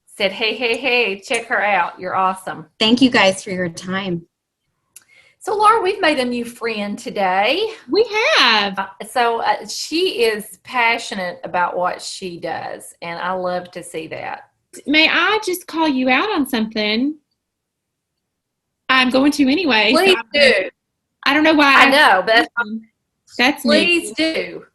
said, hey, check her out. You're awesome. Thank you guys for your time. So, Laura, we've made a new friend today. We have. So she is passionate about what she does, and I love to see that. May I just call you out on something? I'm going to anyway. Please do. I don't know why. I know, but that's please me. Do.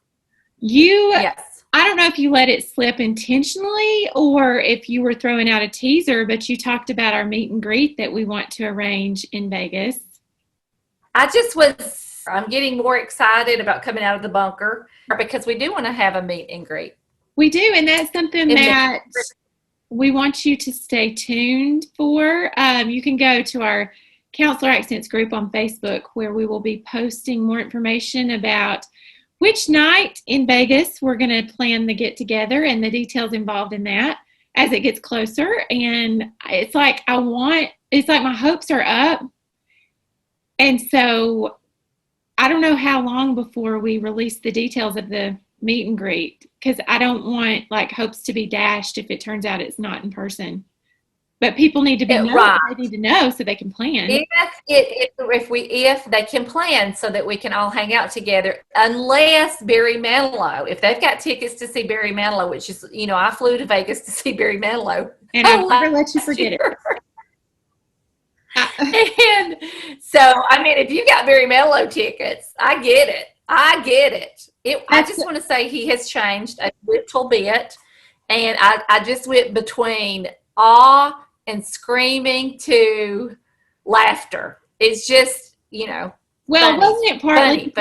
Yes. I don't know if you let it slip intentionally or if you were throwing out a teaser, but you talked about our meet and greet that we want to arrange in Vegas. I'm getting more excited about coming out of the bunker because we do want to have a meet and greet. We do, and that's something that we want you to stay tuned for. You can go to our Counselor Accents group on Facebook where we will be posting more information about which night in Vegas we're going to plan the get together and the details involved in that as it gets closer. And it's like my hopes are up. And so I don't know how long before we release the details of the meet and greet, because I don't want like hopes to be dashed if it turns out it's not in person. But people need to be Right. they need to know so they can plan. If they can plan so that we can all hang out together, unless Barry Manilow, if they've got tickets to see Barry Manilow, which is, I flew to Vegas to see Barry Manilow. And I'll never let you forget it. And so, if you got Barry Manilow tickets, I get it. I just want to say he has changed a little bit. And I just went between awe and screaming to laughter. It's just, well, funny,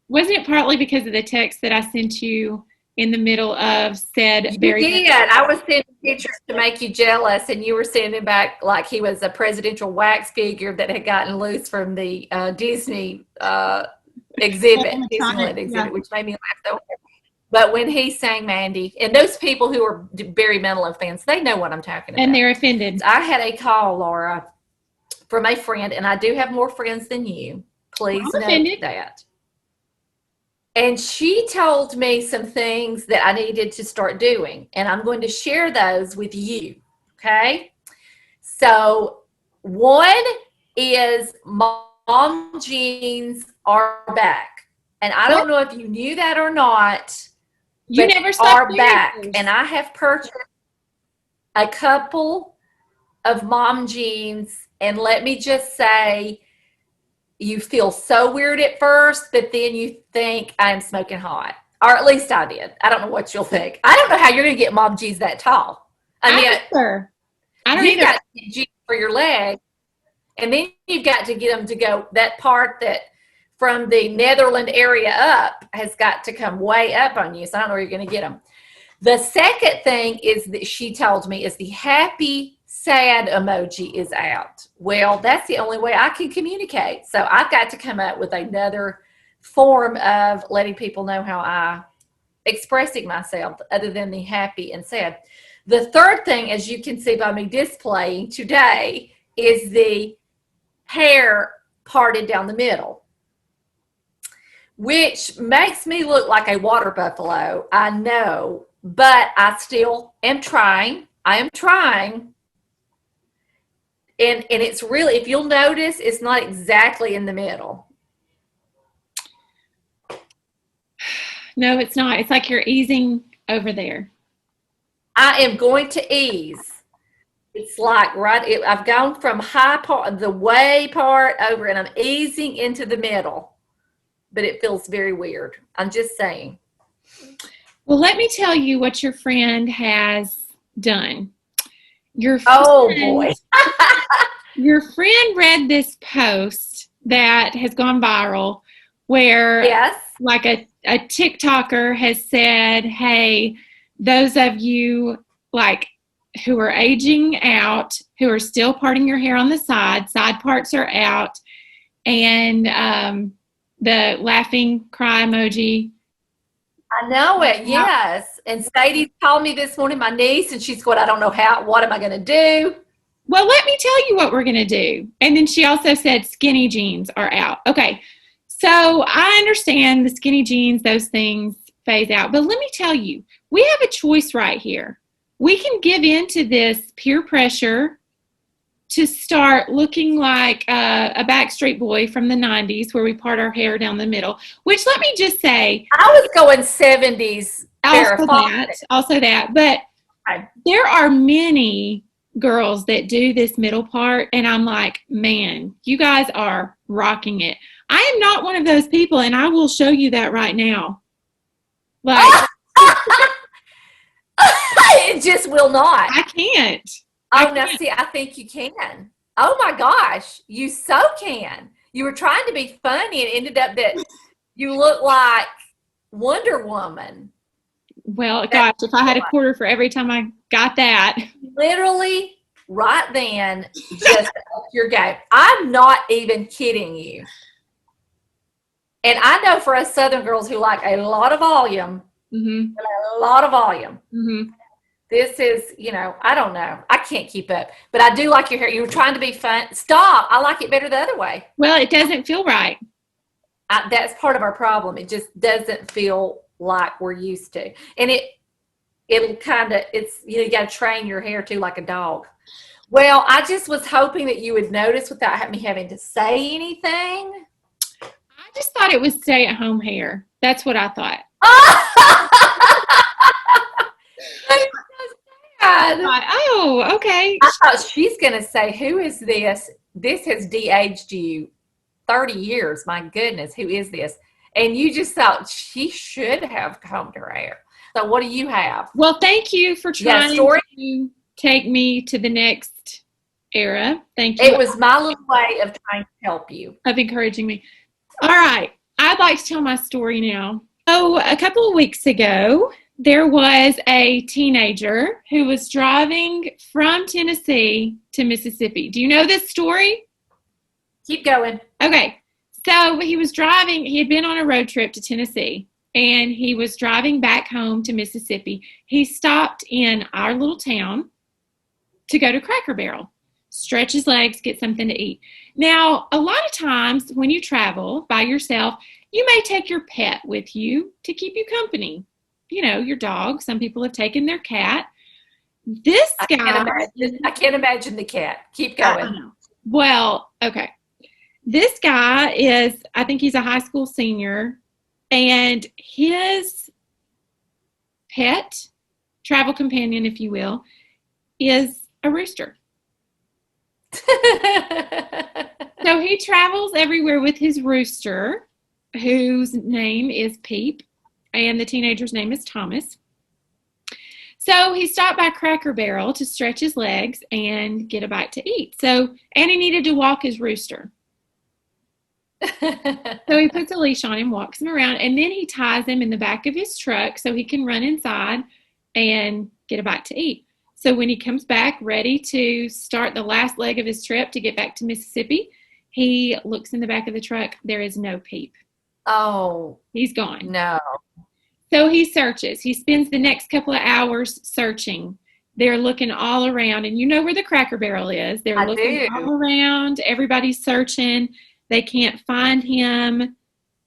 wasn't it partly because of the text that I sent you in the middle of said you did. I was sending pictures to make you jealous, and you were sending back like he was a presidential wax figure that had gotten loose from the Disney exhibit, Disneyland exhibit, which made me laugh so hard. But when he sang Mandy, and those people who are Barry Manilow fans, they know what I'm talking about. And they're offended. I had a call, Laura, from a friend, and I do have more friends than you. Please note that. And she told me some things that I needed to start doing, and I'm going to share those with you, okay? So one is mom jeans are back. And I don't know if you knew that or not. You never saw back, and I have purchased a couple of mom jeans, and let me just say, you feel so weird at first, but then you think I'm smoking hot, or at least I did. I don't know what you'll think. I don't know how you're going to get mom jeans that tall. I don't either. You got to get jeans for your leg, and then you've got to get them to go that part that from the Netherland area up has got to come way up on you. So I don't know where you're going to get them. The second thing is that she told me is the happy, sad emoji is out. Well, that's the only way I can communicate. So I've got to come up with another form of letting people know how I expressing myself other than the happy and sad. The third thing, as you can see by me displaying today, is the hair parted down the middle, which makes me look like a water buffalo, I know, but I still am trying. I am trying. And it's really, if you'll notice, it's not exactly in the middle. No, it's not. It's like you're easing over there. I am going to ease. It's like, I've gone from high part, the way part over, and I'm easing into the middle. But it feels very weird. I'm just saying. Well, let me tell you what your friend has done. Your boy. Your friend read this post that has gone viral where like a TikToker has said, hey, those of you like who are aging out, who are still parting your hair on the side parts are out, and the laughing cry emoji. I know it, yes. And Sadie called me this morning, my niece, and she's going, I don't know what am I going to do? Well, let me tell you what we're going to do. And then she also said skinny jeans are out. Okay, so I understand the skinny jeans, those things phase out. But let me tell you, we have a choice right here. We can give in to this peer pressure to start looking like a Backstreet Boy from the 90s where we part our hair down the middle, which let me just say. I was going 70s. Also that. But there are many girls that do this middle part, and I'm like, man, you guys are rocking it. I am not one of those people, and I will show you that right now. Like, it just will not. I can't. Now see, I think you can. Oh my gosh, you so can. You were trying to be funny and ended up that you look like Wonder Woman. Well, gosh, if I had a quarter for every time I got that. Literally, right then, just up your game. I'm not even kidding you. And I know for us Southern girls who like a lot of volume, this is, I don't know. I can't keep up. But I do like your hair. You were trying to be fun. Stop. I like it better the other way. Well, it doesn't feel right. that's part of our problem. It just doesn't feel like we're used to. And it'll kind of, you got to train your hair too, like a dog. Well, I just was hoping that you would notice without me having to say anything. I just thought it was stay-at-home hair. That's what I thought. I thought, oh, okay. I thought she's going to say, who is this? This has de-aged you 30 years. My goodness, who is this? And you just thought she should have combed her hair. So what do you have? Well, thank you for trying to take me to the next era. Thank you. It was my little way of trying to help you. Of encouraging me. All right. I'd like to tell my story now. So a couple of weeks ago, there was a teenager who was driving from Tennessee to Mississippi. Do you know this story? Keep going. Okay. So he was driving. He had been on a road trip to Tennessee, and he was driving back home to Mississippi. He stopped in our little town to go to Cracker Barrel, stretch his legs, get something to eat. Now, a lot of times when you travel by yourself, you may take your pet with you to keep you company. You know, your dog. Some people have taken their cat. This guy. I can't imagine the cat. Keep going. Well, okay. This guy is, I think he's a high school senior, and his pet, travel companion, if you will, is a rooster. So he travels everywhere with his rooster, whose name is Peep, and the teenager's name is Thomas. So he stopped by Cracker Barrel to stretch his legs and get a bite to eat. And he needed to walk his rooster. So he puts a leash on him, walks him around, and then he ties him in the back of his truck so he can run inside and get a bite to eat. So when he comes back ready to start the last leg of his trip to get back to Mississippi, he looks in the back of the truck. There is no Peep. Oh. He's gone. No. So he searches. He spends the next couple of hours searching. They're looking all around, and you know where the Cracker Barrel is. They're looking all around. Everybody's searching. They can't find him.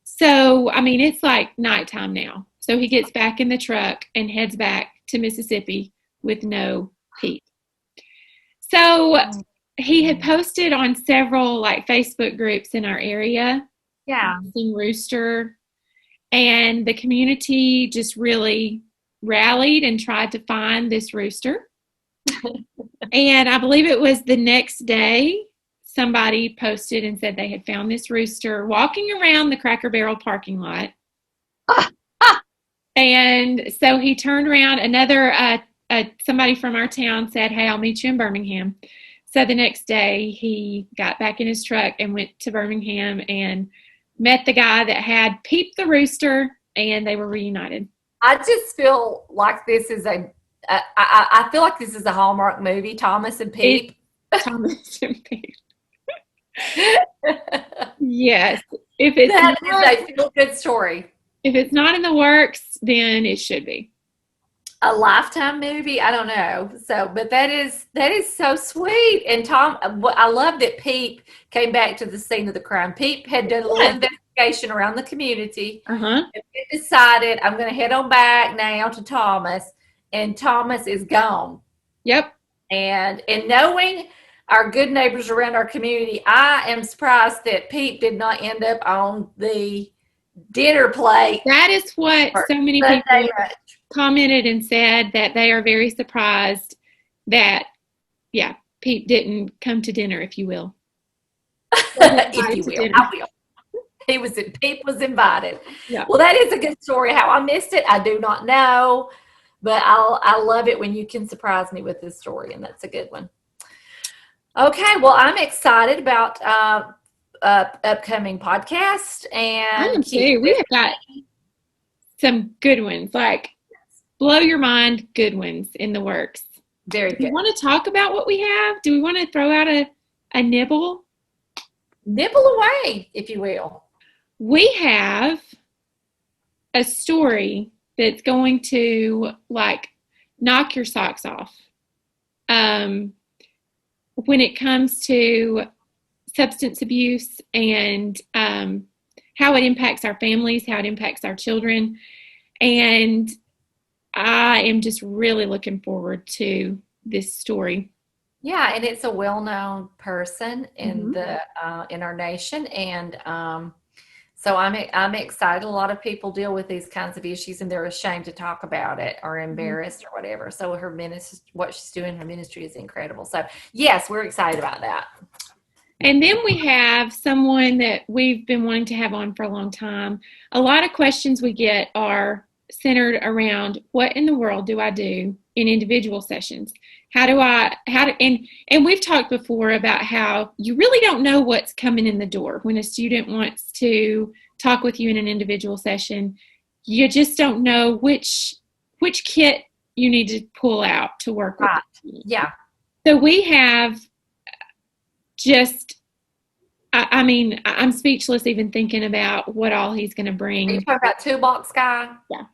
So, I mean, it's like nighttime now. So he gets back in the truck and heads back to Mississippi with no Peep. So he had posted on several like Facebook groups in our area. Yeah. Rooster. And the community just really rallied and tried to find this rooster. And I believe it was the next day, somebody posted and said they had found this rooster walking around the Cracker Barrel parking lot. And so he turned around. Somebody from our town said, "Hey, I'll meet you in Birmingham." So the next day he got back in his truck and went to Birmingham and met the guy that had Peep the rooster, and they were reunited. I just feel like this is I feel like this is a Hallmark movie, Thomas and Peep. Thomas and Peep. Yes. That is a feel-good story. If it's not in the works, then it should be. A Lifetime movie? I don't know. But that is so sweet. And Tom, I love that Peep came back to the scene of the crime. Peep had done a little investigation around the community. And decided, I'm going to head on back now to Thomas. And Thomas is gone. Yep. And knowing our good neighbors around our community, I am surprised that Peep did not end up on the dinner plate. That is what so many people commented and said, that they are very surprised that, Pete didn't come to dinner, if you will. If you will, I will. Pete was invited. Yeah. Well, that is a good story. How I missed it, I do not know, but I love it when you can surprise me with this story, and that's a good one. Okay, well, I'm excited about upcoming podcast, and I am too. We have got some good ones, like blow your mind good ones in the works. Very good. Do you want to talk about what we have? Do we want to throw out a nibble? Nibble away, if you will. We have a story that's going to like knock your socks off. When it comes to substance abuse and how it impacts our families, how it impacts our children. And I am just really looking forward to this story. Yeah, and it's a well-known person in the in our nation, and so I'm excited. A lot of people deal with these kinds of issues, and they're ashamed to talk about it or embarrassed or whatever. So her ministry, what she's doing, her ministry is incredible. So yes, we're excited about that. And then we have someone that we've been wanting to have on for a long time. A lot of questions we get are centered around, what in the world do I do in individual sessions? And we've talked before about how you really don't know what's coming in the door when a student wants to talk with you in an individual session. You just don't know which kit you need to pull out to work with. Yeah. So we have I'm speechless even thinking about what all he's going to bring. Are you talking about Toolbox Guy? Yeah.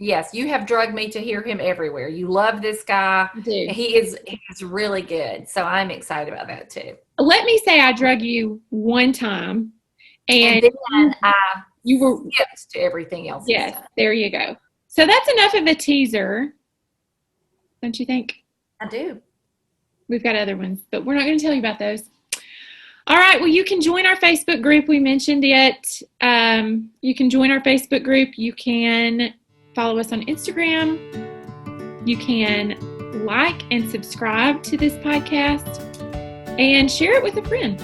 Yes, you have drugged me to hear him everywhere. You love this guy. I do. He's really good. So I'm excited about that too. Let me say I drug you one time, and then you were skipped to everything else. Yes, there you go. So that's enough of a teaser, don't you think? I do. We've got other ones, but we're not going to tell you about those. All right. Well, you can join our Facebook group. We mentioned it. You can join our Facebook group. You can follow us on Instagram. You can like and subscribe to this podcast and share it with a friend.